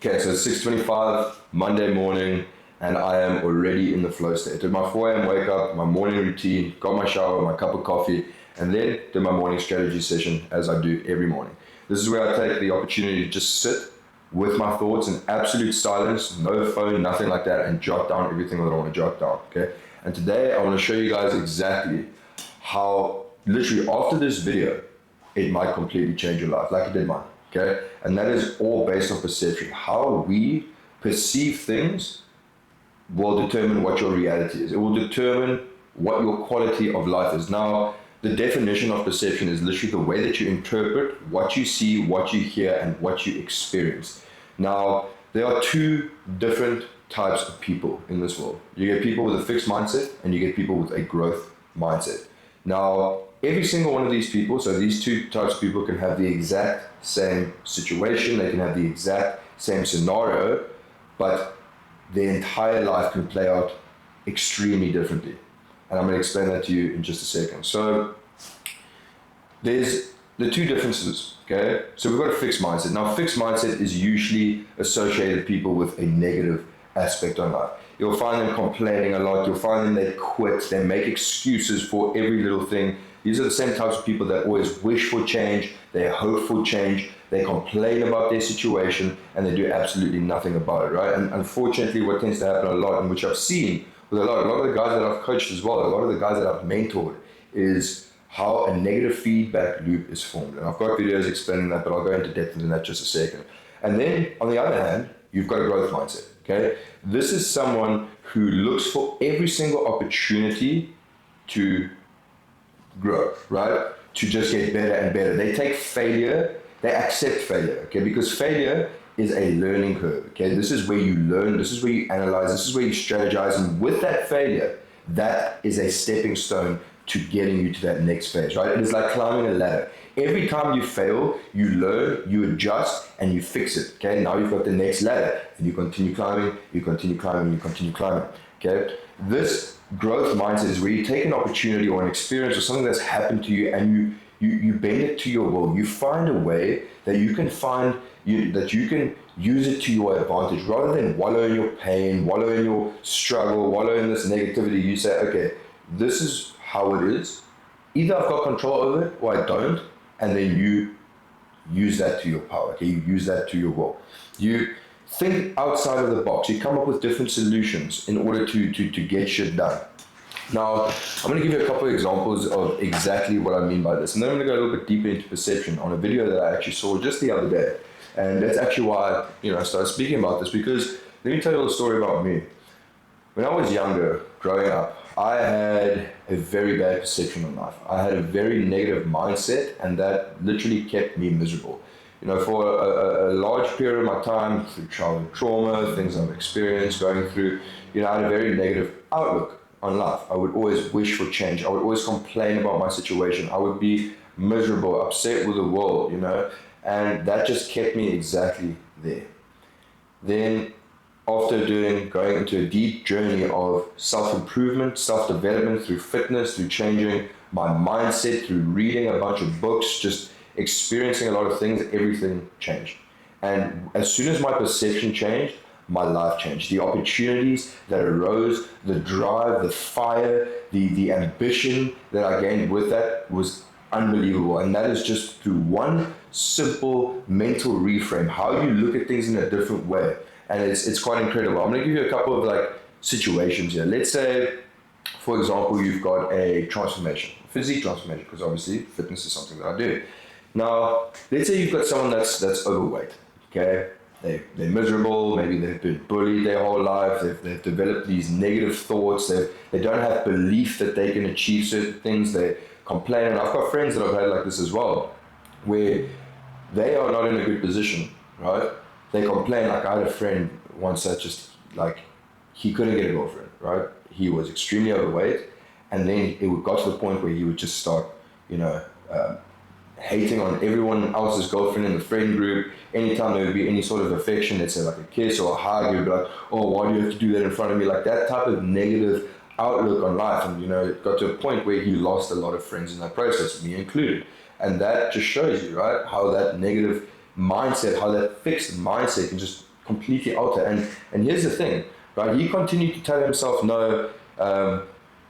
Okay, so it's 6:25 Monday morning, and I am already in the flow state. Did my 4 a.m. wake up, my morning routine, got my shower, my cup of coffee, and then did my morning strategy session as I do every morning. This is where I take the opportunity to just sit with my thoughts in absolute silence, no phone, nothing like that, and jot down everything that I want to jot down. Okay, and today I want to show you guys exactly how, literally after this video, it might completely change your life, like it did mine. Okay, and that is all based on perception. How we perceive things will determine what your reality is. It will determine what your quality of life is. Now, the definition of perception is literally the way that you interpret what you see, what you hear, and what you experience. Now, there are two different types of people in this world. You get people with a fixed mindset, and you get people with a growth mindset. Now, every single one of these people, so these two types of people, can have the exact same situation, they can have the exact same scenario, but their entire life can play out extremely differently. And I'm going to explain that to you in just a second. So there's the two differences, okay? So we've got a fixed mindset. Now, fixed mindset is usually associated with people with a negative aspect on life. You'll find them complaining a lot. You'll find them, they quit, they make excuses for every little thing. These are the same types of people that always wish for change, they hope for change, they complain about their situation, and they do absolutely nothing about it, right? And unfortunately, what tends to happen a lot, and which I've seen with a lot of the guys that I've coached as well, a lot of the guys that I've mentored, is how a negative feedback loop is formed. And I've got videos explaining that, but I'll go into depth into that just a second. And then, on the other hand, you've got a growth mindset, okay? This is someone who looks for every single opportunity to grow, right? To just get better and better. They take failure, they accept failure, okay? Because failure is a learning curve, okay? This is where you learn, this is where you analyze, this is where you strategize, and with that failure, that is a stepping stone to getting you to that next phase, right? It is like climbing a ladder. Every time you fail, you learn, you adjust, and you fix it, okay? Now you've got the next ladder, and you continue climbing, you continue climbing, you continue climbing, okay? This growth mindset is where you take an opportunity or an experience or something that's happened to you, and you bend it to your will. You find a way that you can that you can use it to your advantage, rather than wallow in your pain, wallow in your struggle, wallow in this negativity. You say, okay, this is how it is. Either I've got control over it or I don't, and then you use that to your power. Okay, you use that to your will. You think outside of the box. You come up with different solutions in order to get shit done. Now, I'm going to give you a couple of examples of exactly what I mean by this. And then I'm going to go a little bit deeper into perception on a video that I actually saw just the other day. And that's actually why I started speaking about this, because let me tell you a story about me. When I was younger, growing up, I had a very bad perception of life. I had a very negative mindset, and that literally kept me miserable. For a large period of my time, through childhood trauma, things I've experienced, going through, I had a very negative outlook on life. I would always wish for change. I would always complain about my situation. I would be miserable, upset with the world, and that just kept me exactly there. Then, after going into a deep journey of self-improvement, self-development through fitness, through changing my mindset, through reading a bunch of books, just experiencing a lot of things, everything changed. And as soon as my perception changed, my life changed. The opportunities that arose, the drive, the fire, the ambition that I gained with that was unbelievable. And that is just through one simple mental reframe, how you look at things in a different way. And it's quite incredible. I'm going to give you a couple of situations here. Let's say, for example, you've got a transformation, physique transformation, because obviously fitness is something that I do. Now, let's say you've got someone that's overweight, okay? They're miserable, maybe they've been bullied their whole life, they've developed these negative thoughts, they don't have belief that they can achieve certain things, they complain. And I've got friends that I've had like this as well, where they are not in a good position, right? They complain. Like, I had a friend once that just, he couldn't get a girlfriend, right? He was extremely overweight, and then it got to the point where he would just start, hating on everyone else's girlfriend in the friend group. Anytime there would be any sort of affection, let's say like a kiss or a hug, he would be like, oh, why do you have to do that in front of me? Like, that type of negative outlook on life. And, it got to a point where he lost a lot of friends in that process, me included. And that just shows you, right, how that negative mindset, how that fixed mindset can just completely alter. And here's the thing, right? He continued to tell himself, no,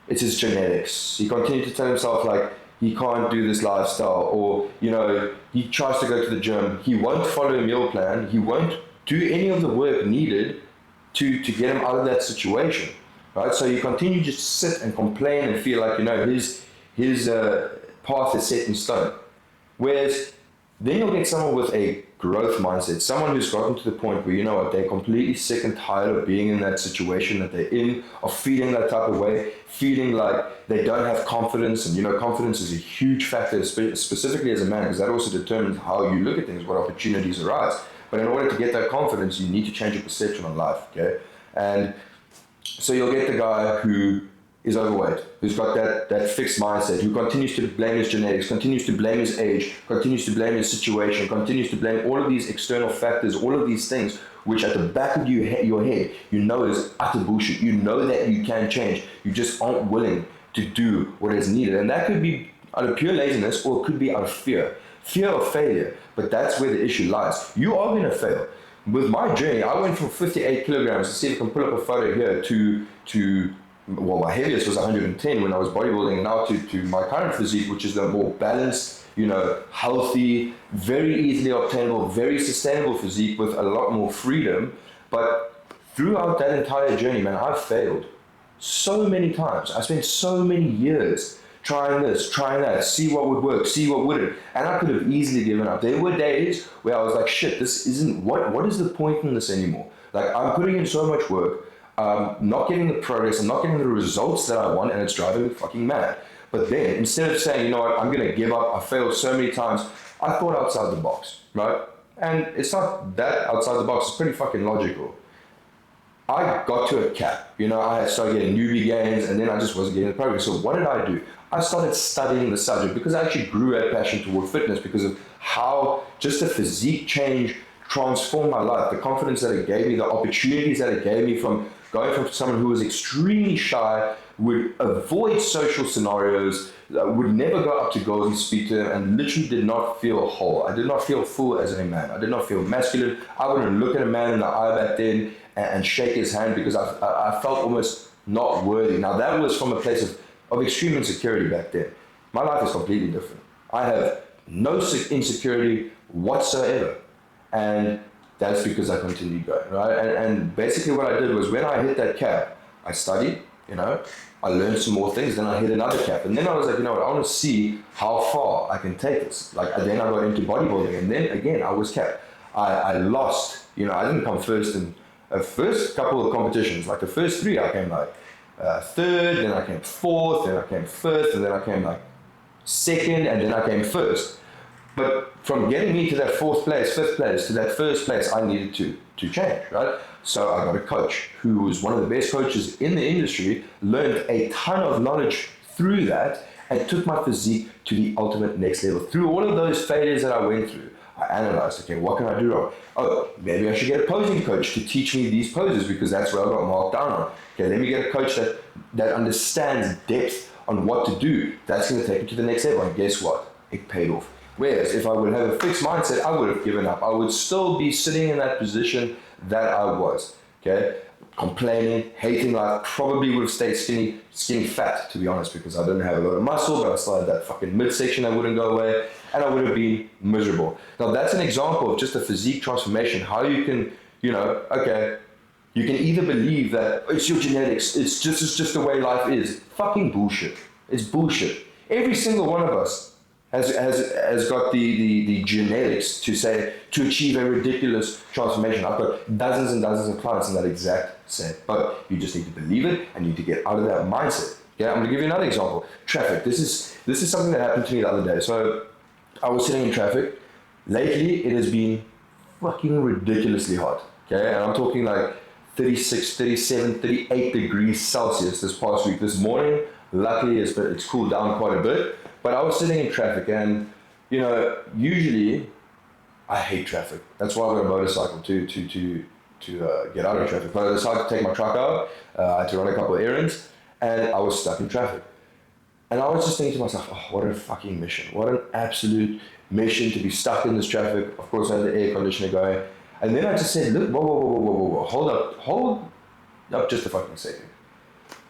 it's his genetics. He continued to tell himself, like, he can't do this lifestyle, or, you know, he tries to go to the gym. He won't follow a meal plan. He won't do any of the work needed to get him out of that situation, right? So you continue to just sit and complain and feel like, you know, his path is set in stone. Whereas then you'll get someone with a growth mindset, someone who's gotten to the point where, you know what, they're completely sick and tired of being in that situation that they're in, of feeling that type of way, feeling like they don't have confidence. And, you know, confidence is a huge factor, specifically as a man, because that also determines how you look at things, what opportunities arise. But in order to get that confidence, you need to change your perception on life, okay? And so you'll get the guy who is overweight, who's got that fixed mindset, who continues to blame his genetics, continues to blame his age, continues to blame his situation, continues to blame all of these external factors, all of these things, which at the back of your head, you know is utter bullshit. You know that you can change. You just aren't willing to do what is needed. And that could be out of pure laziness, or it could be out of fear of failure. But that's where the issue lies. You are going to fail. With my journey, I went from 58 kilograms, to see if I can pull up a photo here, to well, my heaviest was 110 when I was bodybuilding, and now to my current physique, which is the more balanced, you know, healthy, very easily obtainable, very sustainable physique with a lot more freedom. But throughout that entire journey, man, I've failed so many times. I spent so many years trying this, trying that, see what would work, see what wouldn't. And I could have easily given up. There were days where I was like, shit, this isn't, what is the point in this anymore? Like, I'm putting in so much work, not getting the progress, I'm not getting the results that I want, and it's driving me fucking mad. But then, instead of saying, you know what, I'm going to give up, I failed so many times, I thought outside the box, right? And it's not that outside the box, it's pretty fucking logical. I got to a cap, you know, I started getting newbie gains, and then I just wasn't getting the progress. So what did I do? I started studying the subject, because I actually grew a passion toward fitness because of how just the physique change transformed my life, the confidence that it gave me, the opportunities that it gave me, from going from someone who was extremely shy, would avoid social scenarios, would never go up to girls and speak to them, and literally did not feel whole. I did not feel full as a man. I did not feel masculine. I wouldn't look at a man in the eye back then and shake his hand, because I felt almost not worthy. Now that was from a place of extreme insecurity back then. My life is completely different. I have no insecurity whatsoever. And that's because I continued going, right? And basically what I did was, when I hit that cap, I studied, you know, I learned some more things, then I hit another cap. And then I was like, you know what, I want to see how far I can take this. Like, then I got into bodybuilding, and then again, I was capped. I lost, you know, I didn't come first in the first couple of competitions. Like the first three, I came like third, then I came fourth, then I came fifth, and then I came like second, and then I came first. But from getting me to that fourth place, fifth place, to that first place, I needed to change, right? So I got a coach who was one of the best coaches in the industry, learned a ton of knowledge through that, and took my physique to the ultimate next level. Through all of those failures that I went through, I analyzed, okay, what can I do wrong? Oh, maybe I should get a posing coach to teach me these poses, because that's where I got marked down on. Okay, let me get a coach that understands depth on what to do. That's going to take me to the next level. And guess what? It paid off. Whereas if I would have a fixed mindset, I would have given up. I would still be sitting in that position that I was, okay? Complaining, hating life, probably would have stayed skinny fat, to be honest, because I didn't have a lot of muscle, but I still had that fucking midsection that wouldn't go away, and I would have been miserable. Now that's an example of just a physique transformation, how you can, you know, okay, you can either believe that it's your genetics, it's just the way life is. Fucking bullshit. It's bullshit. Every single one of us has got the genetics to achieve a ridiculous transformation. I've got dozens and dozens of clients in that exact set, but you just need to believe it, and you need to get out of that mindset. Yeah, I'm going to give you another example. Traffic. This is something that happened to me the other day. So I was sitting in traffic. Lately, it has been fucking ridiculously hot. Okay, and I'm talking like 36, 37, 38 degrees Celsius this past week. This morning, luckily, it's cooled down quite a bit. But I was sitting in traffic, and, you know, usually I hate traffic. That's why I got a motorcycle to get out of traffic. But I decided to take my truck out. I had to run a couple of errands, and I was stuck in traffic. And I was just thinking to myself, oh, what a fucking mission. What an absolute mission to be stuck in this traffic. Of course, I had the air conditioner going. And then I just said, look, whoa, hold up just a fucking second.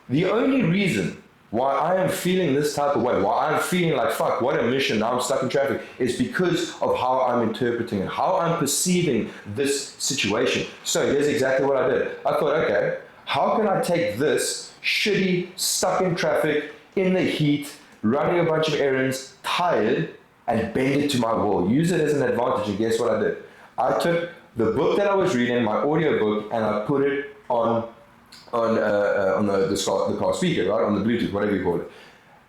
The only reason why I am feeling this type of way, why I'm feeling like, fuck, what a mission, now I'm stuck in traffic, is because of how I'm interpreting it, how I'm perceiving this situation. So here's exactly what I did. I thought, okay, how can I take this shitty, stuck in traffic, in the heat, running a bunch of errands, tired, and bend it to my will, use it as an advantage. And guess what I did? I took the book that I was reading, my audio book, and I put it on the car speaker, right, on the Bluetooth, whatever you call it.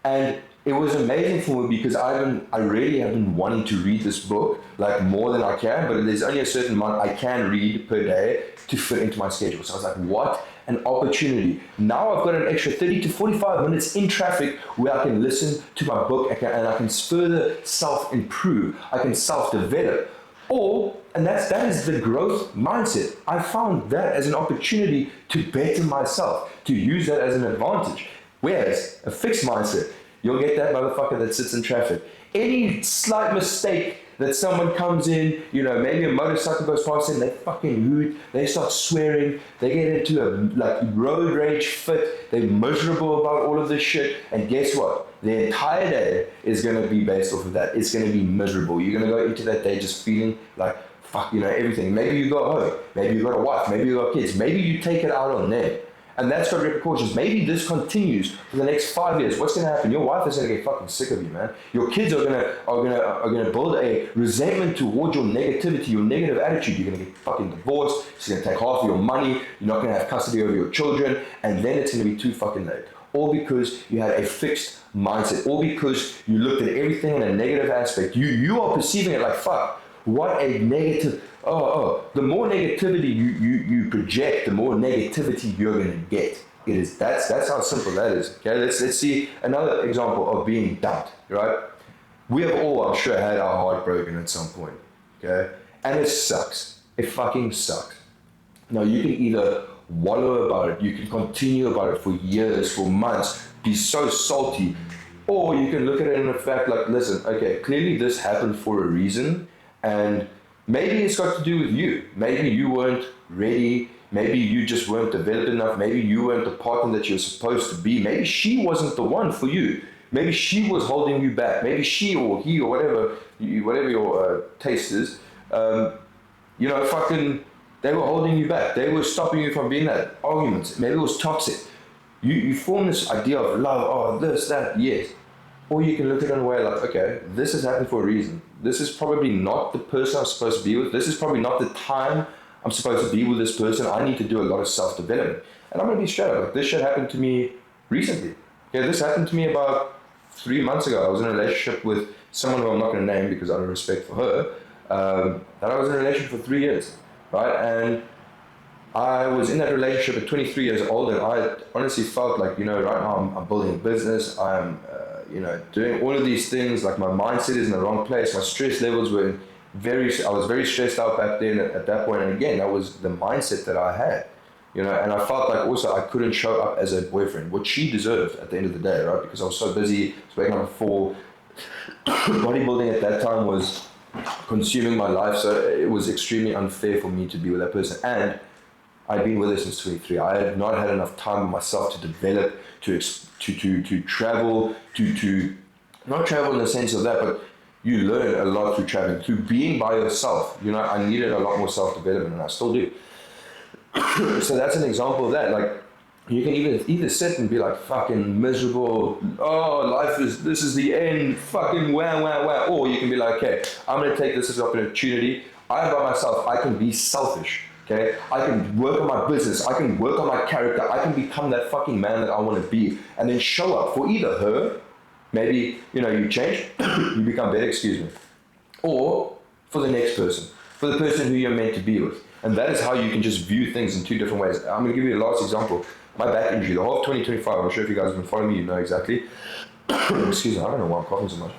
And it was amazing for me because I really have been wanting to read this book like more than I can, but there's only a certain amount I can read per day to fit into my schedule. So I was like, what an opportunity. Now I've got an extra 30 to 45 minutes in traffic where I can listen to my book and I can further self-improve. I can self-develop. And that is the growth mindset. I found that as an opportunity to better myself, to use that as an advantage. Whereas a fixed mindset, you'll get that motherfucker that sits in traffic. Any slight mistake that someone comes in, maybe a motorcycle goes past and they fucking hoot, they start swearing, they get into a road rage fit, they're miserable about all of this shit, and guess what? The entire day is going to be based off of that. It's going to be miserable. You're going to go into that day just feeling like, fuck, everything. Maybe you got home, maybe you got a wife, maybe you got kids, maybe you take it out on them. And that's got repercussions. Maybe this continues for the next 5 years. What's gonna happen? Your wife is gonna get fucking sick of you, man. Your kids are gonna build a resentment towards your negativity, your negative attitude. You're gonna get fucking divorced. It's gonna take half of your money. You're not gonna have custody over your children, and then it's gonna be too fucking late. All because you had a fixed mindset. All because you looked at everything in a negative aspect. You are perceiving it like, fuck, what a negative. The more negativity you project, the more negativity you're gonna get. That's how simple that is. Okay, let's see another example of being dumped. Right? We have all, I'm sure, had our heart broken at some point. Okay, and it sucks. It fucking sucks. Now you can either wallow about it, you can continue about it for years, for months, be so salty, or you can look at it in the fact like, listen, okay, clearly this happened for a reason, and maybe it's got to do with you. Maybe you weren't ready. Maybe you just weren't developed enough. Maybe you weren't the partner that you're supposed to be. Maybe she wasn't the one for you. Maybe she was holding you back. Maybe she or he or whatever your taste is, they were holding you back. They were stopping you from being that argument. Maybe it was toxic. You form this idea of love, this, that, yes. Or you can look at it in a way like, okay, this has happened for a reason. This is probably not the person I'm supposed to be with. This is probably not the time I'm supposed to be with this person. I need to do a lot of self-development. And I'm going to be straight up. Like, this shit happened to me recently. Okay, this happened to me about 3 months ago. I was in a relationship with someone who I'm not going to name because I don't have respect for her. That I was in a relationship for 3 years, right? And I was in that relationship at 23 years old, and I honestly felt like, right now I'm building a business. I'm doing all of these things. Like, my mindset is in the wrong place. My stress levels were I was very stressed out back then at that point. And again, that was the mindset that I had, and I felt like also I couldn't show up as a boyfriend, what she deserved at the end of the day, right? Because I was so busy, I was waking up at 4. Bodybuilding at that time was consuming my life. So it was extremely unfair for me to be with that person. And I'd been with her since 23. I had not had enough time with myself to develop, to travel, to not travel in the sense of that, but you learn a lot through traveling, through being by yourself. I needed a lot more self-development, and I still do. So that's an example of that. Like, you can either sit and be like fucking miserable, this is the end, fucking wah, or you can be like, okay, I'm gonna take this as an opportunity. I'm by myself, I can be selfish. Okay, I can work on my business, I can work on my character, I can become that fucking man that I want to be, and then show up for either her, maybe, you change, you become better, or for the next person, for the person who you're meant to be with. And that is how you can just view things in 2 different ways. I'm going to give you a last example. My back injury, the whole of 2025, I'm sure if you guys have been following me, you know exactly. Excuse me, I don't know why I'm coughing so much.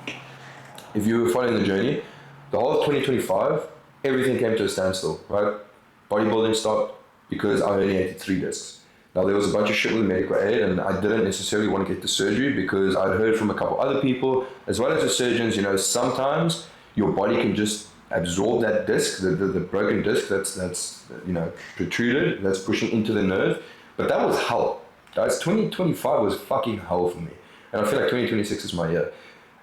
If you were following the journey, the whole of 2025, everything came to a standstill, right? Bodybuilding stopped because I herniated 3 discs. Now, there was a bunch of shit with medical aid, and I didn't necessarily want to get the surgery because I'd heard from a couple other people, as well as the surgeons, sometimes your body can just absorb that disc, the broken disc that's protruded, that's pushing into the nerve. But that was hell. Guys, 2025 was fucking hell for me. And I feel like 2026 is my year.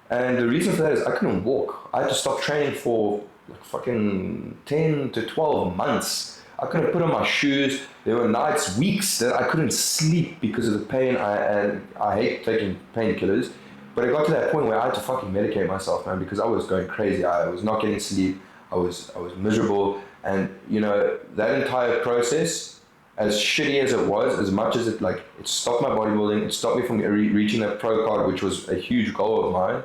And the reason for that is I couldn't walk. I had to stop training for like fucking 10 to 12 months. I couldn't put on my shoes. There were nights, weeks that I couldn't sleep because of the pain. And I hate taking painkillers. But it got to that point where I had to fucking medicate myself, man, because I was going crazy. I was not getting sleep. I was miserable. And, that entire process, as shitty as it was, as much as it stopped my bodybuilding, it stopped me from reaching that pro card, which was a huge goal of mine.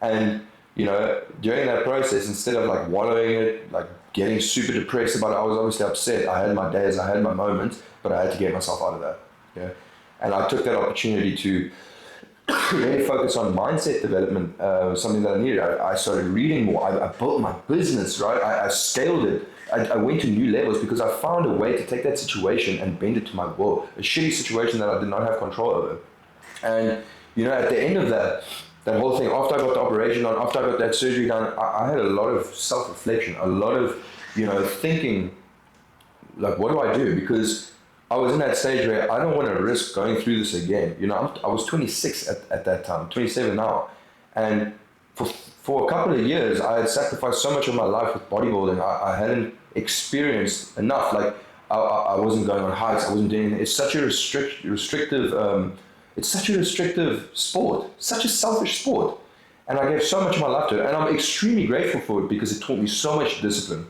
And, during that process, instead of like wallowing it, like getting super depressed about it, I was obviously upset. I had my days, I had my moments, but I had to get myself out of that. Yeah. And I took that opportunity to really focus on mindset development, something that I needed. I started reading more. I built my business, right? I scaled it. I went to new levels because I found a way to take that situation and bend it to my will. A shitty situation that I did not have control over. And, at the end of that whole thing, after I got the operation done, after I got that surgery done, I had a lot of self-reflection, a lot of, thinking, like, what do I do? Because I was in that stage where I don't want to risk going through this again. I was 26 at that time, 27 now. And for a couple of years, I had sacrificed so much of my life with bodybuilding. I hadn't experienced enough. Like, I wasn't going on hikes. I wasn't doing anything. It's such a restrictive sport, such a selfish sport. And I gave so much of my life to it. And I'm extremely grateful for it because it taught me so much discipline.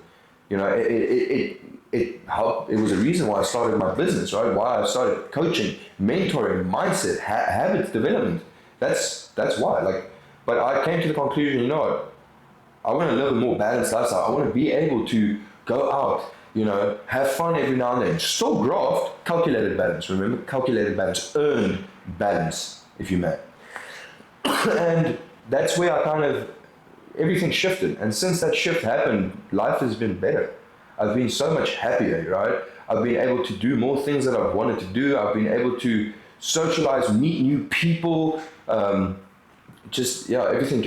It helped. It was a reason why I started my business, right? Why I started coaching, mentoring, mindset, habits development. That's why. But I came to the conclusion, you know what? I want to live a more balanced lifestyle. I want to be able to go out, have fun every now and then. Still graft, calculated balance. Remember, calculated balance, earned balance, if you may. And that's where everything shifted. And since that shift happened, life has been better. I've been so much happier, right? I've been able to do more things that I've wanted to do. I've been able to socialize, meet new people, everything,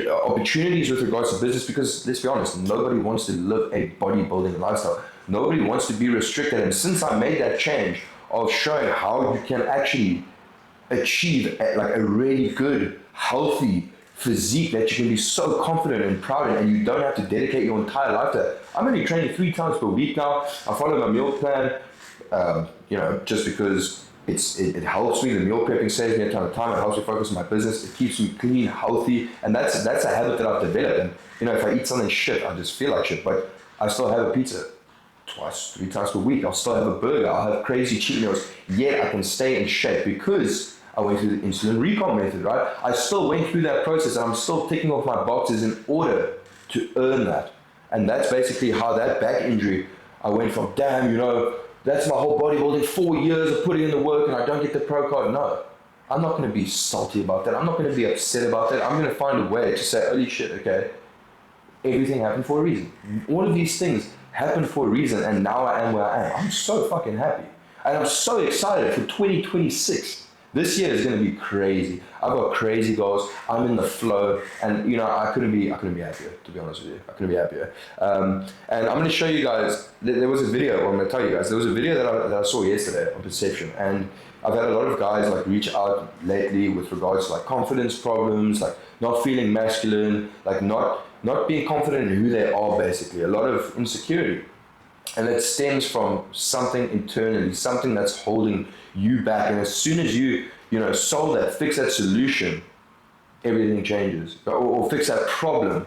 opportunities with regards to business, because let's be honest, nobody wants to live a bodybuilding lifestyle. Nobody wants to be restricted. And since I made that change of showing how you can actually achieve a really good, healthy physique that you can be so confident and proud in, and you don't have to dedicate your entire life to it. I'm only training 3 times per week now. I follow my meal plan, just because it helps me. The meal prepping saves me a ton of time. It helps me focus on my business. It keeps me clean, healthy, and that's a habit that I've developed. And if I eat something shit, I just feel like shit. But I still have a pizza 3 times per week. I'll still have a burger. I'll have crazy cheat meals. Yet I can stay in shape because I went through the insulin recall method, right? I still went through that process, and I'm still ticking off my boxes in order to earn that. And that's basically how that back injury, I went from, damn, that's my whole bodybuilding, 4 years of putting in the work and I don't get the pro card. No, I'm not going to be salty about that. I'm not going to be upset about that. I'm going to find a way to say, holy shit, okay, everything happened for a reason. All of these things happened for a reason, and now I am where I am. I'm so fucking happy. And I'm so excited for 2026. This year is going to be crazy. I've got crazy goals. I'm in the flow, and I couldn't be happier. To be honest with you, I couldn't be happier. And I'm going to show you guys. There was a video. Well, I'm going to tell you guys. There was a video that I saw yesterday on Perception, and I've had a lot of guys reach out lately with regards to confidence problems, not feeling masculine, not being confident in who they are. Basically, a lot of insecurity. And it stems from something internally, something that's holding you back. And as soon as you solve that, fix that solution, everything changes. Or fix that problem,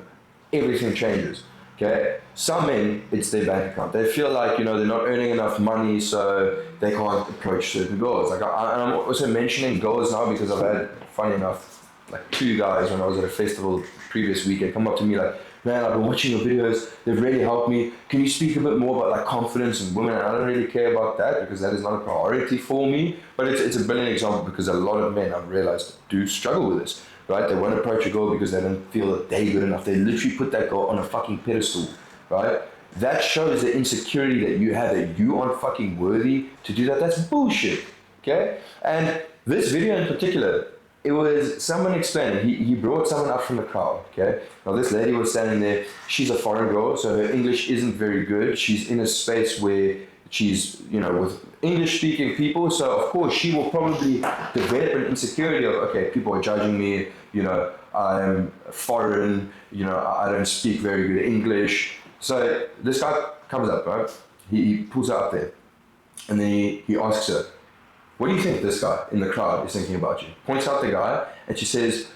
everything changes. Okay? Some men, it's their bank account. They feel like, they're not earning enough money, so they can't approach certain goals. And I'm also mentioning goals now because I've had, funny enough, 2 guys when I was at a festival previous weekend come up to me man, I've been watching your videos, they've really helped me. Can you speak a bit more about confidence in women? And I don't really care about that because that is not a priority for me, but it's a brilliant example because a lot of men, I've realized, do struggle with this, right? They won't approach a girl because they don't feel that they're good enough. They literally put that girl on a fucking pedestal, right? That shows the insecurity that you have, that you aren't fucking worthy to do that. That's bullshit, okay? And this video in particular, it was someone explaining. He brought someone up from the crowd. Okay. Now this lady was standing there. She's a foreign girl, so her English isn't very good. She's in a space where she's, with English speaking people. So of course she will probably develop an insecurity of, okay, people are judging me. I'm foreign. I don't speak very good English. So this guy comes up, right? He pulls her up there, and then he asks her, what do you think this guy in the crowd is thinking about you? Points out the guy, and she says,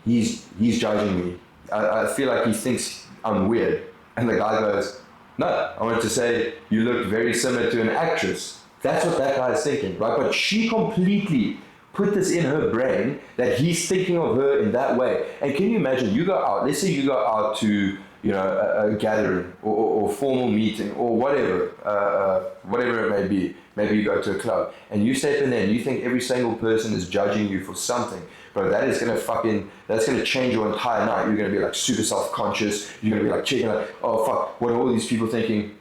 he's judging me. I feel like he thinks I'm weird. And the guy goes, no, I wanted to say you look very similar to an actress. That's what that guy is thinking, right? But she completely put this in her brain that he's thinking of her in that way. And can you imagine, you go out, let's say you go out to, a gathering or formal meeting or whatever it may be. Maybe you go to a club and you step in there and you think every single person is judging you for something. Bro, that's gonna change your entire night. You're gonna be like super self-conscious. You're gonna be like checking like, oh fuck, what are all these people thinking?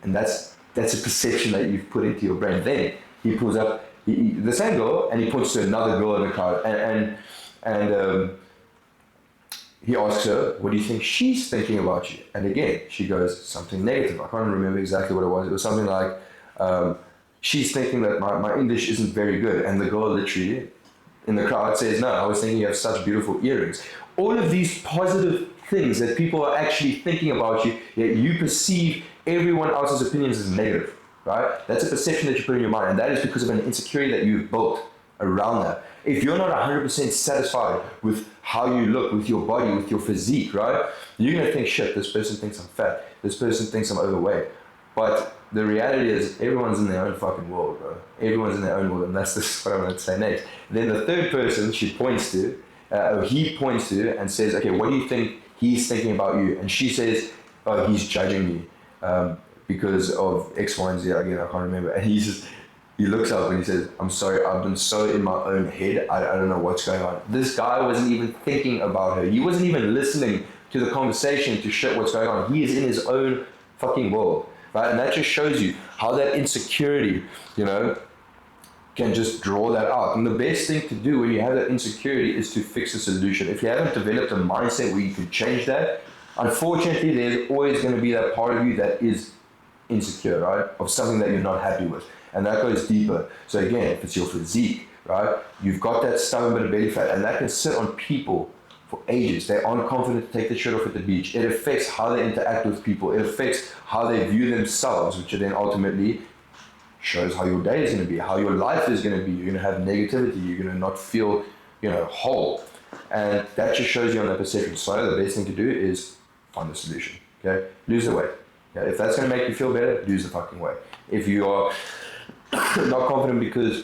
And that's a perception that you've put into your brain. Then he pulls up the same girl and he points to another girl in the crowd and he asks her, what do you think she's thinking about you? And again, she goes something negative. I can't remember exactly what it was. It was something like, she's thinking that my English isn't very good. And the girl literally in the crowd says, no, I was thinking you have such beautiful earrings. All of these positive things that people are actually thinking about you, yet you perceive everyone else's opinions as negative, right? That's a perception that you put in your mind. And that is because of an insecurity that you've built around that. If you're not 100% satisfied with how you look, with your body, with your physique, right? You're going to think, shit, this person thinks I'm fat. This person thinks I'm overweight. But the reality is everyone's in their own fucking world, bro. Everyone's in their own world, and that's what I'm going to say next. Then the third person he points to and says, okay, what do you think he's thinking about you? And she says, oh, he's judging me because of X, Y, and Z. Again, I can't remember. And he looks up and he says, I'm sorry, I've been so in my own head, I don't know what's going on. This guy wasn't even thinking about her. He wasn't even listening to the conversation to shit what's going on. He is in his own fucking world. Right? And that just shows you how that insecurity, can just draw that out. And the best thing to do when you have that insecurity is to fix a solution. If you haven't developed a mindset where you can change that, unfortunately, there's always going to be that part of you that is insecure, right? Of something that you're not happy with. And that goes deeper. So again, if it's your physique, right? You've got that stubborn bit of belly fat, and that can sit on people for ages. They aren't confident to take the shirt off at the beach. It affects how they interact with people. It affects how they view themselves, which then ultimately shows how your day is going to be, how your life is going to be. You're going to have negativity. You're going to not feel, whole. And that just shows you on that perception. So the best thing to do is find a solution. Okay, lose the weight. Okay? If that's going to make you feel better, lose the fucking weight. If you are not confident because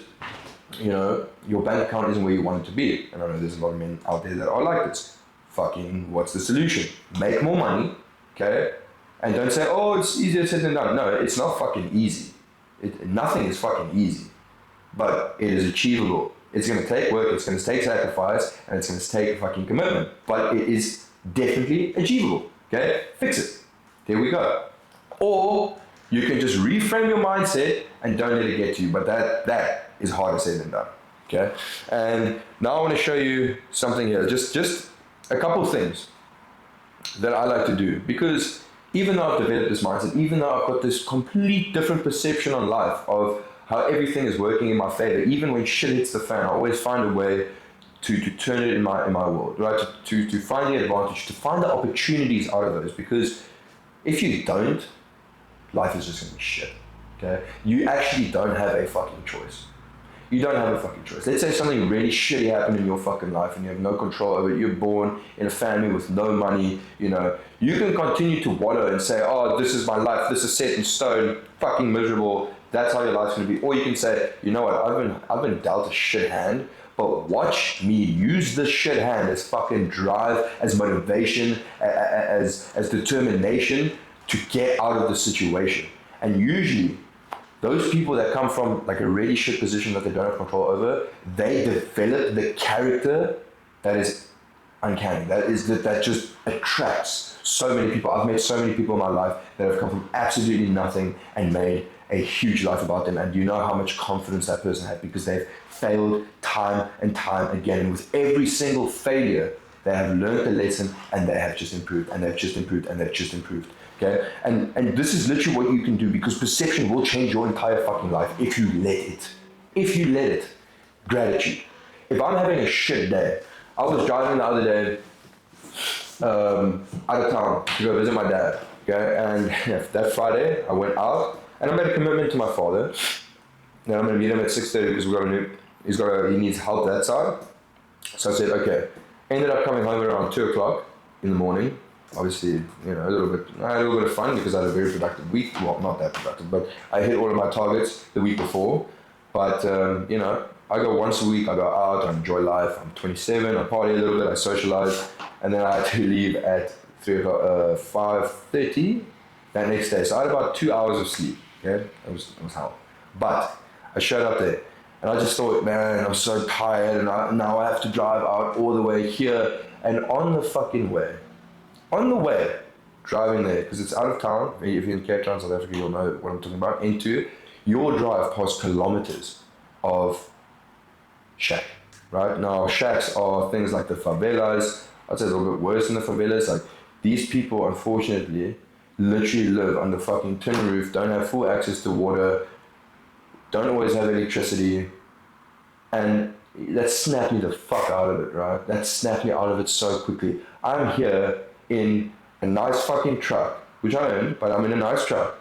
your bank account isn't where you want it to be, and I know there's a lot of men out there that are like this. Fucking, what's the solution? Make more money, okay? And don't say, oh, it's easier said than done. No, it's not fucking easy. Nothing is fucking easy, but it is achievable. It's going to take work, it's going to take sacrifice, and it's going to take fucking commitment, but it is definitely achievable, okay? Fix it. There we go. Or you can just reframe your mindset and don't let it get to you, but that is harder said than done, okay? And now I want to show you something here, just a couple of things that I like to do, because even though I've developed this mindset, even though I've got this complete different perception on life of how everything is working in my favor, even when shit hits the fan, I always find a way to turn it in my world, right? To find the advantage, to find the opportunities out of those, because if you don't, life is just going to be shit, okay? You actually don't have a fucking choice. You don't have a fucking choice. Let's say something really shitty happened in your fucking life and you have no control over it. You're born in a family with no money, you can continue to wallow and say, oh, this is my life, this is set in stone, fucking miserable, that's how your life's going to be. Or you can say, you know what, I've been dealt a shit hand, but watch me use this shit hand as fucking drive, as motivation, as determination to get out of the situation. And usually, those people that come from like a really shit position that they don't have control over, they develop the character that is uncanny. That just attracts so many people. I've met so many people in my life that have come from absolutely nothing and made a huge life about them. And you know how much confidence that person had because they've failed time and time again. And with every single failure, they have learned the lesson and they have just improved and they've just improved and they've just improved. Okay? And this is literally what you can do because perception will change your entire fucking life if you let it. If you let it. Gratitude. If I'm having a shit day, I was driving the other day out of town to go visit my dad. Okay? And that Friday, I went out and I made a commitment to my father. Then I'm going to meet him at 6:30 because he needs help that side. So I said, okay. Ended up coming home around 2 o'clock in the morning. Obviously, I had a little bit of fun because I had a very productive week. Well, not that productive, but I hit all of my targets the week before. But, I go once a week, I go out, I enjoy life. I'm 27, I party a little bit, I socialize. And then I had to leave at 5:30 that next day. So I had about 2 hours of sleep. Okay, it was hell. But I showed up there. And I just thought, man, I'm so tired, and now I have to drive out all the way here. And on the way, driving there, because it's out of town, if you're in Cape Town, South Africa, you'll know what I'm talking about, into your drive past kilometers of shack, right? Now, shacks are things like the favelas. I'd say it's a little bit worse than the favelas. Like, these people, unfortunately, literally live under fucking tin roof, don't have full access to water, don't always have electricity, and that snapped me the fuck out of it, right? That snapped me out of it so quickly. I'm here in a nice fucking truck, which I own, but I'm in a nice truck,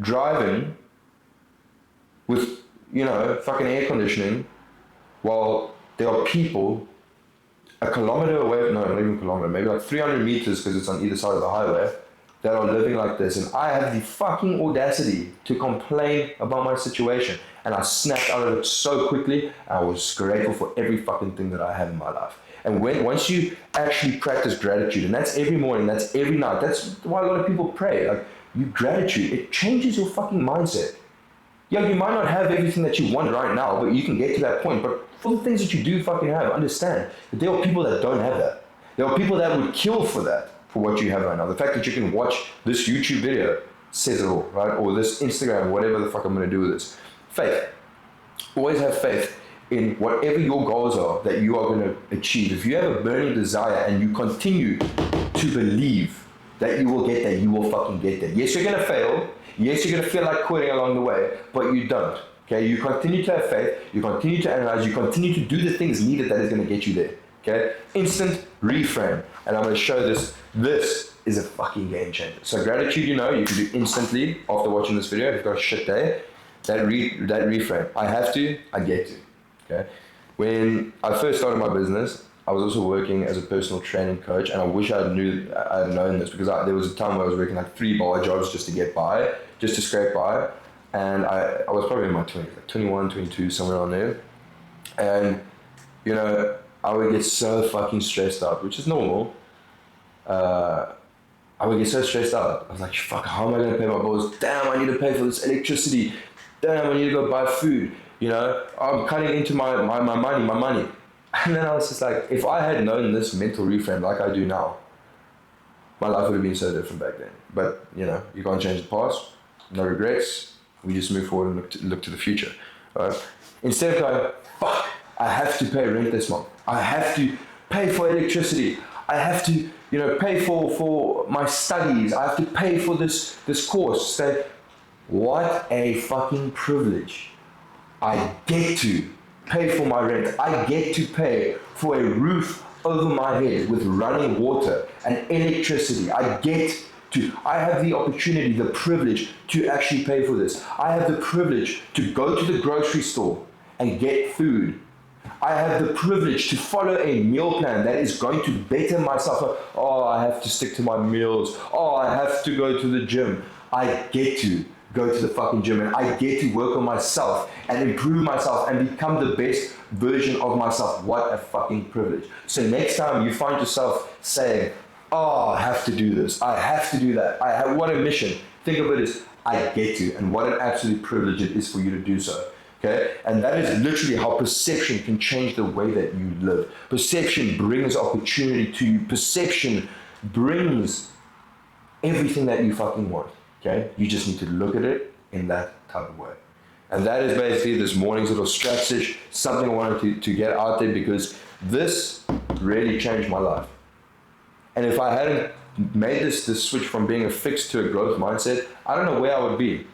driving with, fucking air conditioning, while there are people a kilometer away, no, not even a kilometer, maybe like 300 meters because it's on either side of the highway, that are living like this, and I have the fucking audacity to complain about my situation, and I snapped out of it so quickly. I was grateful for every fucking thing that I have in my life. And once you actually practice gratitude, and that's every morning, that's every night, that's why a lot of people pray, like, gratitude, it changes your fucking mindset. Yeah, you might not have everything that you want right now, but you can get to that point. But for the things that you do fucking have, understand that there are people that don't have that. There are people that would kill for that, for what you have right now. The fact that you can watch this YouTube video says it all, right? Or this Instagram, whatever the fuck I'm going to do with this. Faith. Always have faith in whatever your goals are that you are going to achieve. If you have a burning desire and you continue to believe that you will get there, you will fucking get there. Yes, you're going to fail. Yes, you're going to feel like quitting along the way, but you don't. Okay, you continue to have faith, you continue to analyze, you continue to do the things needed that is going to get you there. Okay, instant reframe. And I'm going to show this. This is a fucking game changer. So gratitude, you can do instantly after watching this video. If you've got a shit day, that reframe. I have to, I get to. Okay. When I first started my business, I was also working as a personal training coach, and I wish I had known this because there was a time where I was working like 3 bar jobs just to get by, just to scrape by. And I was probably in my 20s, like 21, 22, somewhere on there. And, I would get so fucking stressed out, which is normal. I would get so stressed out. I was like, fuck, how am I going to pay my bills? Damn, I need to pay for this electricity. Damn, I need to go buy food. I'm cutting into my money. And then I was just like, if I had known this mental reframe like I do now, my life would have been so different back then. But, you can't change the past. No regrets. We just move forward and look to the future. Right? Instead of going, fuck, I have to pay rent this month. I have to pay for electricity. I have to, pay for my studies. I have to pay for this course. Say, what a fucking privilege. I get to pay for my rent. I get to pay for a roof over my head with running water and electricity. I have the opportunity, the privilege to actually pay for this. I have the privilege to go to the grocery store and get food. I have the privilege to follow a meal plan that is going to better myself. Oh, I have to stick to my meals. Oh, I have to go to the gym. I get to go to the fucking gym, and I get to work on myself and improve myself and become the best version of myself. What a fucking privilege. So next time you find yourself saying, oh, I have to do this, I have to do that, what a mission. Think of it as, I get to, and what an absolute privilege it is for you to do so. Okay? And that is literally how perception can change the way that you live. Perception brings opportunity to you. Perception brings everything that you fucking want. Okay? You just need to look at it in that type of way. And that is basically this morning's little strategy, something I wanted to get out there because this really changed my life. And if I hadn't made this switch from being a fixed to a growth mindset, I don't know where I would be.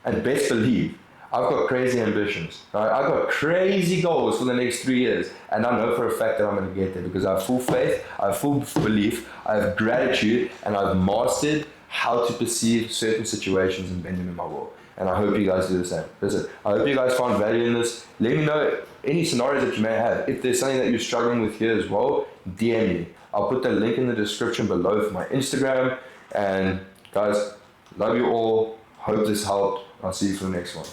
And best believe, I've got crazy ambitions. Right? I've got crazy goals for the next 3 years. And I know for a fact that I'm going to get there because I have full faith, I have full belief, I have gratitude, and I've mastered how to perceive certain situations and bend them in my world. And I hope you guys do the same. Listen, I hope you guys found value in this. Let me know any scenarios that you may have. If there's something that you're struggling with here as well, DM me. I'll put the link in the description below for my Instagram. And guys, love you all. Hope this helped. I'll see you for the next one.